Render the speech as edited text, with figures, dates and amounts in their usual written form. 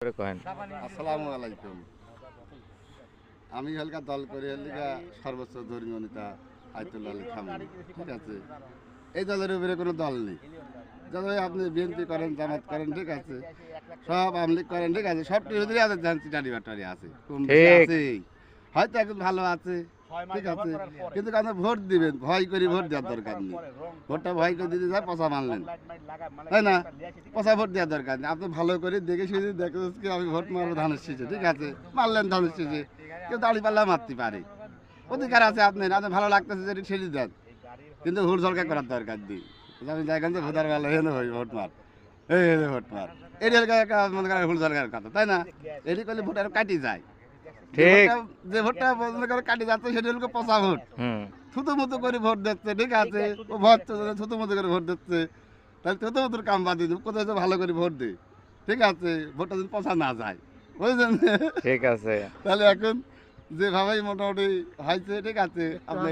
আসসালামু আলাইকুম। আমি হালকা দল করে হালকা সর্বোচ্চ ধর্মীয় নেতা আয়তুল্লাহ আলী খামেনি, ঠিক আছে। এই দলের উপরে কোনো দল নেই। যতই আপনি বিএনপি করেন, জামাত করেন, ঠিক আছে, সব আওয়ামী লীগ করেন, ঠিক আছে, সবটির ভিতরে আছে চিটারি বাটারি আছে, কম বেশি আছেই। হয়তো এখন ভালো আছে, ঠিক আছে, কিন্তু আপনি ভোট দিবেন, ভয় করে ভোট দেওয়ার দরকার নেই। ভোটটা ভয় করে দিতে যায়, পচা মানলেন, তাই না? পচা ভোট দেওয়ার দরকার নেই। আপনি ভালো করে দেখে শুনে দেখে কি আমি ভোট মারবো ধানের শীষে, ঠিক আছে, মারলেন ধানের শীষে, কেউ দাড়ি পাল্লা মারতে পারে, অধিকার আছে আপনার। আপনার ভালো লাগতেছে যেটি ছেড়ে দেন, কিন্তু হুড় ঝলকা করার দরকার নেই। আমি দেখেন যে ভোটার ভালো হেনে হই ভোট মার, এই হেনে ভোট মার, এটি মনে করেন হুড় ঝলকার কথা, তাই না? এটি করলে ভোটার কাটি যায়, ঠিক। যে ভোটটা মনে করে কাটি যাচ্ছে সেটি হলো পচা ভোট, থুতু মুতু করে ভোট দিচ্ছে, ঠিক আছে, ও ভোট থুতু মুতু করে ভোট দিচ্ছে, তাহলে থুতু মুতুর কাম বাদ দিন, কোথায় ভালো করে ভোট দিই, ঠিক আছে, ভোটটা যদি পচা না যায়, বুঝলেন? ঠিক আছে, তাহলে এখন যেভাবেই মোটামুটি হয়েছে, ঠিক আছে, আপনার